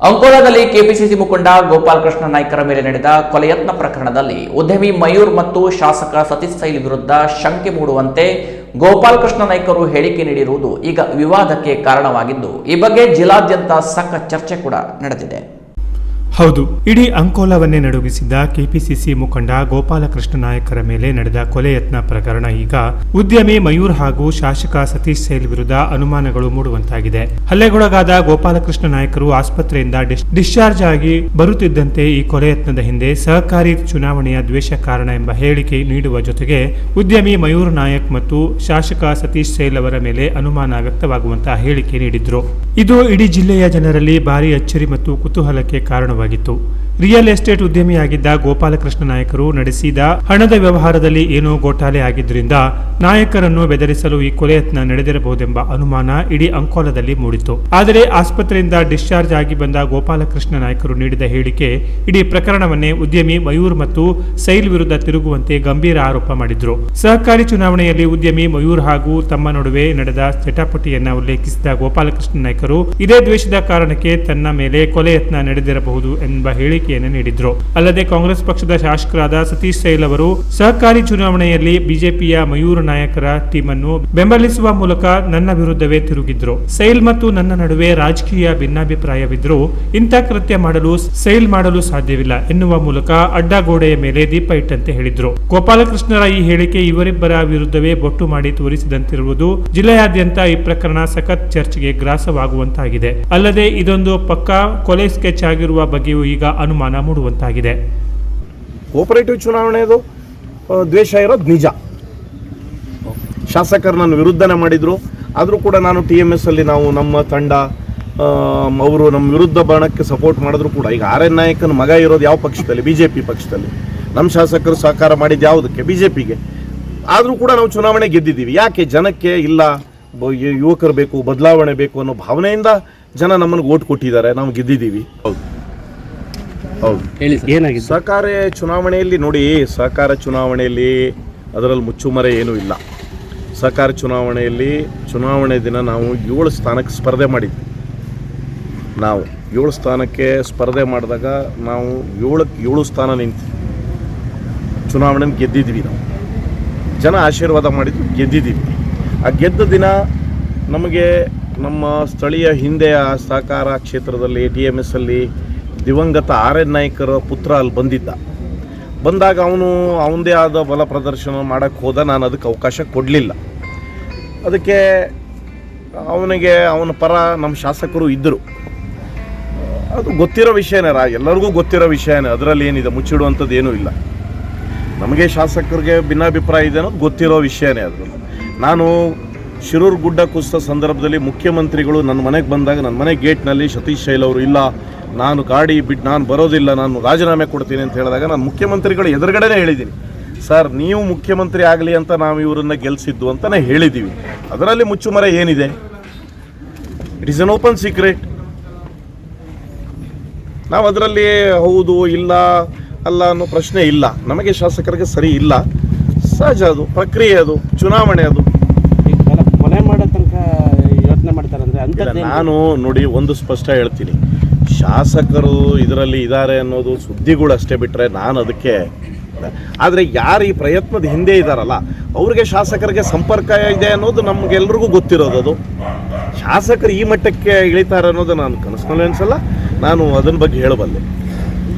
ಅಂಕೋಲಾದಲ್ಲಿ KPCC ಮುಖಂಡ ಗೋಪಾಲಕೃಷ್ಣ ನಾಯ್ಕರ ಮೇಲೆ ನಡೆದ ಕೊಲೆಯತ್ನ ಪ್ರಕರಣದಲ್ಲಿ ಉದ್ಯಮಿ ಮಯೂರ್ ಮತ್ತು ಶಾಸಕ ಸತೀಶ್ ಸೈಲ್ ವಿರುದ್ಧ ಶಂಕೆ ಮೂಡುವಂತೆ ಗೋಪಾಲಕೃಷ್ಣ ನಾಯ್ಕರು ಹೇಳಿಕೆ ನೀಡಿರುವುದು ಈಗ ವಿವಾದಕ್ಕೆ ಕಾರಣವಾಗಿದ್ದು, ಈ ಬಗ್ಗೆ ಜಿಲ್ಲಾದ್ಯಂತ ಸಖತ್ ಚರ್ಚೆ ಕೂಡ ನಡೆದಿದೆ. ಹೌದು, ಇಡೀ ಅಂಕೋಲಾವನ್ನೇ ನಡುಗಿಸಿದ್ದ ಕೆಪಿಸಿಸಿ ಮುಖಂಡ ಗೋಪಾಲಕೃಷ್ಣ ನಾಯ್ಕರ ಮೇಲೆ ನಡೆದ ಕೊಲೆ ಯತ್ನ ಪ್ರಕರಣ ಈಗ ಉದ್ಯಮಿ ಮಯೂರ್ ಹಾಗೂ ಶಾಸಕ ಸತೀಶ್ ಸೈಲ್ ವಿರುದ್ಧ ಅನುಮಾನಗಳು ಮೂಡುವಂತಾಗಿದೆ. ಹಲ್ಲೆಗೊಳಗಾದ ಗೋಪಾಲಕೃಷ್ಣ ನಾಯ್ಕರು ಆಸ್ಪತ್ರೆಯಿಂದ ಡಿಸ್ಚಾರ್ಜ್ ಆಗಿ ಬರುತ್ತಿದ್ದಂತೆ ಈ ಕೊಲೆ ಯತ್ನದ ಹಿಂದೆ ಸಹಕಾರಿ ಚುನಾವಣೆಯ ದ್ವೇಷ ಕಾರಣ ಎಂಬ ಹೇಳಿಕೆ ನೀಡುವ ಜೊತೆಗೆ ಉದ್ಯಮಿ ಮಯೂರ್ ನಾಯಕ್ ಮತ್ತು ಶಾಸಕ ಸತೀಶ್ ಸೈಲ್ ಅವರ ಮೇಲೆ ಅನುಮಾನ ವ್ಯಕ್ತವಾಗುವಂತಹ ಹೇಳಿಕೆ ನೀಡಿದ್ರು. ಇದು ಇಡೀ ಜಿಲ್ಲೆಯ ಜನರಲ್ಲಿ ಭಾರಿ ಅಚ್ಚರಿ ಮತ್ತು ಕುತೂಹಲಕ್ಕೆ ಕಾರಣವಾಗಿದೆ. ರಿಯಲ್ ಎಸ್ಟೇಟ್ ಉದ್ಯಮಿಯಾಗಿದ್ದ ಗೋಪಾಲಕೃಷ್ಣ ನಾಯ್ಕರು ನಡೆಸಿದ ಹಣದ ವ್ಯವಹಾರದಲ್ಲಿ ಏನೋ ಗೋಟಾಲೆ ಆಗಿದ್ದರಿಂದ ನಾಯಕರನ್ನು ಬೆದರಿಸಲು ಈ ಕೊಲೆ ಯತ್ನ ನಡೆದಿರಬಹುದೆಂಬ ಅನುಮಾನ ಇಡೀ ಅಂಕೋಲಾದಲ್ಲಿ ಮೂಡಿತು. ಆದರೆ ಆಸ್ಪತ್ರೆಯಿಂದ ಡಿಸ್ಚಾರ್ಜ್ ಆಗಿ ಬಂದ ಗೋಪಾಲಕೃಷ್ಣ ನಾಯ್ಕರು ನೀಡಿದ ಹೇಳಿಕೆ ಇಡೀ ಪ್ರಕರಣವನ್ನೇ ಉದ್ಯಮಿ ಮಯೂರ್ ಮತ್ತು ಸೈಲ್ ವಿರುದ್ಧ ತಿರುಗುವಂತೆ ಗಂಭೀರ ಆರೋಪ ಮಾಡಿದ್ರು. ಸಹಕಾರಿ ಚುನಾವಣೆಯಲ್ಲಿ ಉದ್ಯಮಿ ಮಯೂರ್ ಹಾಗೂ ತಮ್ಮ ನಡುವೆ ನಡೆದ ಚಟಾಪಟಿಯನ್ನ ಉಲ್ಲೇಖಿಸಿದ ಗೋಪಾಲಕೃಷ್ಣ ನಾಯ್ಕರು ಇದೇ ದ್ವೇಷದ ಕಾರಣಕ್ಕೆ ತನ್ನ ಮೇಲೆ ಕೊಲೆ ಯತ್ನ ನಡೆದಿರಬಹುದು ಎಂಬ ಹೇಳಿಕೆಯನ್ನು ನೀಡಿದ್ರು. ಅಲ್ಲದೆ ಕಾಂಗ್ರೆಸ್ ಪಕ್ಷದ ಶಾಸಕರಾದ ಸತೀಶ್ ಸೈಲ್ ಅವರು ಸಹಕಾರಿ ಚುನಾವಣೆಯಲ್ಲಿ ಬಿಜೆಪಿಯ ಮಯೂರ್ ನಾಯಕರ ಟೀಮ್ ಅನ್ನು ಬೆಂಬಲಿಸುವ ಮೂಲಕ ನನ್ನ ವಿರುದ್ಧವೇ ತಿರುಗಿದ್ರು. ಸೈಲ್ ಮತ್ತು ನನ್ನ ನಡುವೆ ರಾಜಕೀಯ ಭಿನ್ನಾಭಿಪ್ರಾಯವಿದ್ರೂ ಇಂಥ ಕೃತ್ಯ ಮಾಡಲು ಸೈಲ್ ಮಾಡಲು ಸಾಧ್ಯವಿಲ್ಲ ಎನ್ನುವ ಮೂಲಕ ಅಡ್ಡಗೋಡೆಯ ಮೇಲೆ ದೀಪ ಇಟ್ಟಂತೆ ಹೇಳಿದ್ರು. ಗೋಪಾಲಕೃಷ್ಣರ ಈ ಹೇಳಿಕೆ ಇವರಿಬ್ಬರ ವಿರುದ್ಧವೇ ಬೊಟ್ಟು ಮಾಡಿ ತೋರಿಸಿದಂತಿರುವುದು ಜಿಲ್ಲೆಯಾದ್ಯಂತ ಈ ಪ್ರಕರಣ ಸಖತ್ ಚರ್ಚೆಗೆ ಗ್ರಾಸವಾಗುವಂತಾಗಿದೆ. ಅಲ್ಲದೆ ಇದೊಂದು ಪಕ್ಕಾ ಕೊಲೆ ಸ್ಕೆಚ್ ಆಗಿರುವ ಬಗ್ಗೆಯೂ ಈಗ ಅನುಮಾನ ಮೂಡುವಂತಾಗಿದೆ. ಕೋಪರೇಟಿವ್ ಚುನಾವಣೆದು ದ್ವೇಷ ಇರೋದು ನಿಜ. ಶಾಸಕರು ನನ್ನ ವಿರುದ್ಧನೇ ಮಾಡಿದ್ರು. ಆದರೂ ಕೂಡ ನಾನು TMS ಅಲ್ಲಿ ನಾವು ನಮ್ಮ ತಂಡ ಅವರು ನಮ್ಮ ವಿರುದ್ಧ ಬಣಕ್ಕೆ ಸಪೋರ್ಟ್ ಮಾಡಿದ್ರು ಕೂಡ ಈಗ RN ನಾಯಕನ ಮಗ ಇರೋದು ಯಾವ ಪಕ್ಷದಲ್ಲಿ? BJP ಪಕ್ಷದಲ್ಲಿ. ನಮ್ಮ ಶಾಸಕರು ಸಹಕಾರ ಮಾಡಿದ್ದು ಯಾವುದಕ್ಕೆ? BJPಗೆ. ಆದರೂ ಕೂಡ ನಾವು ಚುನಾವಣೆ ಗೆದ್ದಿದ್ದೀವಿ. ಯಾಕೆ? ಜನಕ್ಕೆ ಇಲ್ಲ ಯುವಕರು ಬೇಕು, ಬದಲಾವಣೆ ಬೇಕು ಅನ್ನೋ ಭಾವನೆಯಿಂದ ಜನ ನಮ್ಮನ್ನು ಓಟ್ ಕೊಟ್ಟಿದ್ದಾರೆ, ನಾವು ಗೆದ್ದಿದ್ದೀವಿ. ಹೌದು ಹೌದು. ಏನಾಗಿದೆ ಸಹಕಾರ ಚುನಾವಣೆಯಲ್ಲಿ? ನೋಡಿ, ಸಹಕಾರ ಚುನಾವಣೆಯಲ್ಲಿ ಅದರಲ್ಲಿ ಮುಚ್ಚುಮರೆ ಏನೂ ಇಲ್ಲ. ಸಹಕಾರ ಚುನಾವಣೆ ದಿನ ನಾವು 7 ಸ್ಥಾನಕ್ಕೆ ಸ್ಪರ್ಧೆ ಮಾಡಿದ್ವಿ. ನಾವು 7 ಸ್ಥಾನಕ್ಕೆ ಸ್ಪರ್ಧೆ ಮಾಡಿದಾಗ ನಾವು 7 ಸ್ಥಾನ ನಿಂತು ಚುನಾವಣೆ ಗೆದ್ದಿದ್ವಿ. ನಾವು ಜನ ಆಶೀರ್ವಾದ ಮಾಡಿದ್ರು, ಗೆದ್ದಿದ್ದೀವಿ. ಆ ಗೆದ್ದ ದಿನ ನಮಗೆ ನಮ್ಮ ಸ್ಥಳೀಯ ಹಿಂದೆಯ ಸಹಕಾರ ಕ್ಷೇತ್ರದಲ್ಲಿ TMS ಅಲ್ಲಿ ದಿವಂಗತ RN ನಾಯ್ಕರ ಪುತ್ರ ಅಲ್ಲಿ ಬಂದಾಗ ಅವನು ಅವನದೇ ಆದ ಬಲ ಪ್ರದರ್ಶನ ಮಾಡೋಕ್ಕೆ ಹೋದ. ನಾನು ಅದಕ್ಕೆ ಅವಕಾಶ ಕೊಡಲಿಲ್ಲ. ಅದಕ್ಕೆ ಅವನ ಪರ ನಮ್ಮ ಶಾಸಕರು ಇದ್ದರು. ಅದು ಗೊತ್ತಿರೋ ವಿಷಯನೇ, ಎಲ್ಲರಿಗೂ ಗೊತ್ತಿರೋ ವಿಷಯನೇ. ಅದರಲ್ಲಿ ಏನಿದೆ, ಮುಚ್ಚಿಡುವಂಥದ್ದು ಏನೂ ಇಲ್ಲ. ನಮಗೆ ಶಾಸಕರಿಗೆ ಭಿನ್ನಾಭಿಪ್ರಾಯ ಇದೆ ಅನ್ನೋದು ಗೊತ್ತಿರೋ ವಿಷಯನೇ. ಅದು ನಾನು ಶಿರೂರು ಗುಡ್ಡ ಕುಸಿದ ಸಂದರ್ಭದಲ್ಲಿ ಮುಖ್ಯಮಂತ್ರಿಗಳು ನನ್ನ ಮನೆಗೆ ಬಂದಾಗ ನನ್ನ ಮನೆ ಗೇಟ್ನಲ್ಲಿ ಸತೀಶ್ ಸೈಲ್ ಅವರು ಇಲ್ಲ, ನಾನು ಗಾಡಿ ಬಿಟ್ಟು ನಾನು ಬರೋದಿಲ್ಲ, ನಾನು ರಾಜೀನಾಮೆ ಕೊಡ್ತೀನಿ ಅಂತ ಹೇಳಿದಾಗ ನಾನು ಮುಖ್ಯಮಂತ್ರಿಗಳು ಎದುರುಗಡೆನೇ ಹೇಳಿದ್ದೀನಿ, ಸರ್ ನೀವು ಮುಖ್ಯಮಂತ್ರಿ ಆಗಲಿ ಅಂತ ನಾವು ಇವರನ್ನ ಗೆಲ್ಲಿಸಿದ್ದು ಅಂತಲೇ ಹೇಳಿದ್ದೀವಿ. ಅದರಲ್ಲಿ ಮುಚ್ಚುಮರೆ ಏನಿದೆ? It is an open secret. ನಾವು ಅದರಲ್ಲಿ ಹೌದು ಇಲ್ಲ ಅಲ್ಲ ಅನ್ನೋ ಪ್ರಶ್ನೆ ಇಲ್ಲ. ನಮಗೆ ಶಾಸಕರಿಗೆ ಸರಿ ಇಲ್ಲ, ಸಹಜ, ಅದು ಪ್ರಕ್ರಿಯೆ, ಅದು ಚುನಾವಣೆ. ಅದು ಕೊಲೆ ಮಾಡೋ ತನಕ ಯೋಚನೆ ಮಾಡ್ತಾರೆ. ನಾನು ನೋಡಿ ಒಂದು ಸ್ಪಷ್ಟ ಹೇಳ್ತೀನಿ, ಶಾಸಕರು ಇದರಲ್ಲಿ ಇದ್ದಾರೆ ಅನ್ನೋದು ಸುದ್ದಿಗಳು ಅಷ್ಟೇ ಬಿಟ್ಟರೆ ನಾನು ಅದಕ್ಕೆ. ಆದರೆ ಯಾರು ಈ ಪ್ರಯತ್ನದ ಹಿಂದೆ ಇದ್ದಾರಲ್ಲ ಅವ್ರಿಗೆ ಶಾಸಕರಿಗೆ ಸಂಪರ್ಕ ಇದೆ ಅನ್ನೋದು ನಮಗೆಲ್ರಿಗೂ ಗೊತ್ತಿರೋದು. ಅದು ಶಾಸಕರು ಈ ಮಟ್ಟಕ್ಕೆ ಇಳಿತಾರೆ ಅನ್ನೋದು ನಾನು ಕನಸಿನಲ್ಲಿ ಅನಿಸಲ್ಲ. ನಾನು ಅದನ್ನ ಬಗ್ಗೆ ಹೇಳಬಲ್ಲೆ.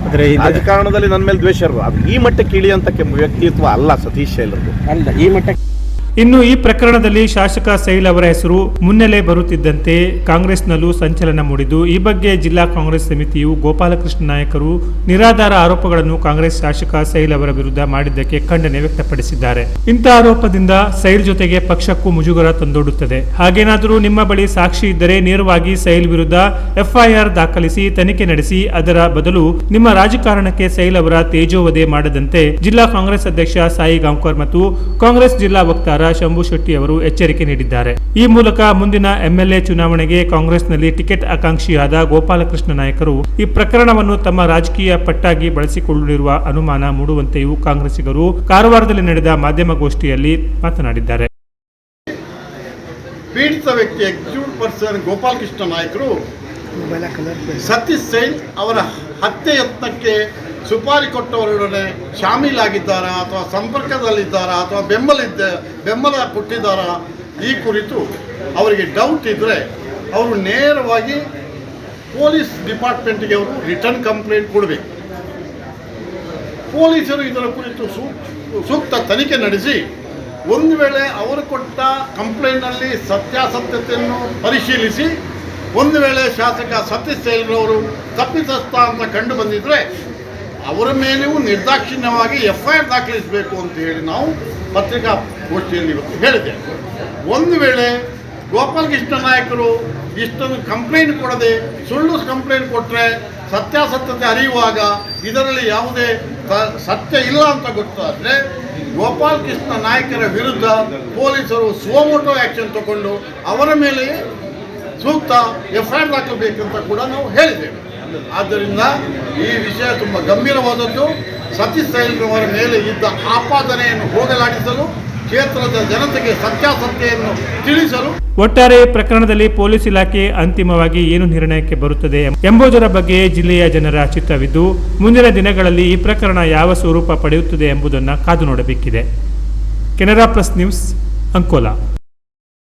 ಆದರೆ ರಾಜಕಾರಣದಲ್ಲಿ ನನ್ನ ಮೇಲೆ ದ್ವೇಷ ಇರೋದು, ಅದು ಈ ಮಟ್ಟಕ್ಕೆ ಇಳಿಯಂತ ವ್ಯಕ್ತಿತ್ವ ಅಲ್ಲ ಸತೀಶ್ ಸೈಲರ್ದು. ಅಲ್ಲ ಈ ಮಟ್ಟಕ್ಕೆ. ಇನ್ನು ಈ ಪ್ರಕರಣದಲ್ಲಿ ಶಾಸಕ ಸೈಲ್ ಅವರ ಹೆಸರು ಮುನ್ನೆಲೆ ಬರುತ್ತಿದ್ದಂತೆ ಕಾಂಗ್ರೆಸ್ನಲ್ಲೂ ಸಂಚಲನ ಮೂಡಿದ್ದು, ಈ ಬಗ್ಗೆ ಜಿಲ್ಲಾ ಕಾಂಗ್ರೆಸ್ ಸಮಿತಿಯು ಗೋಪಾಲಕೃಷ್ಣ ನಾಯಕರು ನಿರಾಧಾರ ಆರೋಪಗಳನ್ನು ಕಾಂಗ್ರೆಸ್ ಶಾಸಕ ಸೈಲ್ ಅವರ ವಿರುದ್ಧ ಮಾಡಿದ್ದಕ್ಕೆ ಖಂಡನೆ ವ್ಯಕ್ತಪಡಿಸಿದ್ದಾರೆ. ಇಂಥ ಆರೋಪದಿಂದ ಸೈಲ್ ಜೊತೆಗೆ ಪಕ್ಷಕ್ಕೂ ಮುಜುಗರ ತಂದೊಡ್ಡುತ್ತದೆ. ಹಾಗೇನಾದರೂ ನಿಮ್ಮ ಬಳಿ ಸಾಕ್ಷಿ ಇದ್ದರೆ ನೇರವಾಗಿ ಸೈಲ್ ವಿರುದ್ಧ FIR ದಾಖಲಿಸಿ ತನಿಖೆ ನಡೆಸಿ. ಅದರ ಬದಲು ನಿಮ್ಮ ರಾಜಕಾರಣಕ್ಕೆ ಸೈಲ್ ಅವರ ತೇಜೋವಧೆ ಮಾಡದಂತೆ ಜಿಲ್ಲಾ ಕಾಂಗ್ರೆಸ್ ಅಧ್ಯಕ್ಷ ಸಾಯಿ ಗಾಂವ್ಕರ್ ಮತ್ತು ಕಾಂಗ್ರೆಸ್ ಜಿಲ್ಲಾ ವಕ್ತಾರ ಶಂಭು ಶೆಟ್ಟಿ ಅವರು ಎಚ್ಚರಿಕೆ ನೀಡಿದ್ದಾರೆ. ಈ ಮೂಲಕ ಮುಂದಿನ MLA ಚುನಾವಣೆಗೆ ಕಾಂಗ್ರೆಸ್ನಲ್ಲಿ ಟಿಕೆಟ್ ಆಕಾಂಕ್ಷಿಯಾದ ಗೋಪಾಲಕೃಷ್ಣ ನಾಯಕರು ಈ ಪ್ರಕರಣವನ್ನು ತಮ್ಮ ರಾಜಕೀಯ ಪಟ್ಟಾಗಿ ಬಳಸಿಕೊಳ್ಳಿರುವ ಅನುಮಾನ ಮೂಡುವಂತೆಯೂ ಕಾಂಗ್ರೆಸ್ಸಿಗರು ಕಾರವಾರದಲ್ಲಿ ನಡೆದ ಮಾಧ್ಯಮಗೋಷ್ಠಿಯಲ್ಲಿ ಮಾತನಾಡಿದ್ದಾರೆ. ಪೀಡಿತ ವ್ಯಕ್ತಿ ಎಕ್ಸಿಕ್ಯೂಟಿವ್ ಪರ್ಸನ್ ಗೋಪಾಲಕೃಷ್ಣ ನಾಯ್ಕರು ಸತೀಶ್ ಸೈಲ್ ಅವರ ಹತ್ಯೆ ಯತ್ನಕ್ಕೆ ಸುಪಾರಿ ಕೊಟ್ಟವರೊಡನೆ ಶಾಮೀಲಾಗಿದ್ದಾರಾ ಅಥವಾ ಸಂಪರ್ಕದಲ್ಲಿದ್ದಾರಾ ಅಥವಾ ಬೆಂಬಲ ಕೊಟ್ಟಿದ್ದಾರಾ ಈ ಕುರಿತು ಅವರಿಗೆ ಡೌಟ್ ಇದ್ದರೆ ಅವರು ನೇರವಾಗಿ ಪೊಲೀಸ್ ಡಿಪಾರ್ಟ್ಮೆಂಟ್ಗೆ ಅವರು ರಿಟರ್ನ್ ಕಂಪ್ಲೇಂಟ್ ಕೊಡಬೇಕು. ಪೊಲೀಸರು ಇದರ ಕುರಿತು ಸೂಕ್ತ ತನಿಖೆ ನಡೆಸಿ ಒಂದು ವೇಳೆ ಅವರು ಕೊಟ್ಟ ಕಂಪ್ಲೇಂಟ್ನಲ್ಲಿ ಸತ್ಯಾಸತ್ಯತೆಯನ್ನು ಪರಿಶೀಲಿಸಿ ಒಂದು ವೇಳೆ ಶಾಸಕ ಸತೀಶ್ ಸೈಲ್ರವರು ತಪ್ಪಿತಸ್ಥ ಅಂತ ಕಂಡು ಬಂದಿದ್ದರೆ ಅವರ ಮೇಲೆಯೂ ನಿರ್ದಾಕ್ಷಿಣ್ಯವಾಗಿ FIR ದಾಖಲಿಸಬೇಕು ಅಂತ ಹೇಳಿ ನಾವು ಪತ್ರಿಕಾಗೋಷ್ಠಿಯಲ್ಲಿ ಇವತ್ತು ಹೇಳಿದ್ದೇವೆ. ಒಂದು ವೇಳೆ ಗೋಪಾಲಕೃಷ್ಣ ನಾಯಕರು ಇಷ್ಟೊಂದು ಕಂಪ್ಲೇಂಟ್ ಕೊಡದೆ ಸುಳ್ಳು ಕಂಪ್ಲೇಂಟ್ ಕೊಟ್ಟರೆ ಸತ್ಯಾಸತ್ಯತೆ ಅರಿಯುವಾಗ ಇದರಲ್ಲಿ ಯಾವುದೇ ಸತ್ಯ ಇಲ್ಲ ಅಂತ ಗೊತ್ತಾದರೆ ಗೋಪಾಲಕೃಷ್ಣ ನಾಯಕರ ವಿರುದ್ಧ ಪೊಲೀಸರು ಸುಮೋಟೋ ಆ್ಯಕ್ಷನ್ ತಗೊಂಡು ಅವರ ಮೇಲೆ ಸೂಕ್ತ FIR ದಾಖಲಿಸಬೇಕಂತ ಕೂಡ ನಾವು ಹೇಳಿದ್ದೇವೆ. ಆದ್ದರಿಂದ ಈ ವಿಷಯ ತುಂಬ ಗಂಭೀರವಾದದ್ದು. ಸತೀಶ್ ಸೈಲ್ರವರ ಮೇಲೆ ಇದ್ದ ಆಪಾದನೆಯನ್ನು ಹೋಗಲಾಡಿಸಲು ಕ್ಷೇತ್ರದ ಜನತೆಗೆ ಸತ್ಯಾಸತ್ಯತೆಯನ್ನು ತಿಳಿಸಲು ಒಟ್ಟಾರೆ ಪ್ರಕರಣದಲ್ಲಿ ಪೊಲೀಸ್ ಇಲಾಖೆ ಅಂತಿಮವಾಗಿ ಏನು ನಿರ್ಣಯಕ್ಕೆ ಬರುತ್ತದೆ ಎಂಬುದರ ಬಗ್ಗೆ ಜಿಲ್ಲೆಯ ಜನರ ಚಿತ್ತವಿದ್ದು ಮುಂದಿನ ದಿನಗಳಲ್ಲಿ ಈ ಪ್ರಕರಣ ಯಾವ ಸ್ವರೂಪ ಪಡೆಯುತ್ತದೆ ಎಂಬುದನ್ನು ಕಾದು ನೋಡಬೇಕಿದೆ. Canara plus news, Ankola.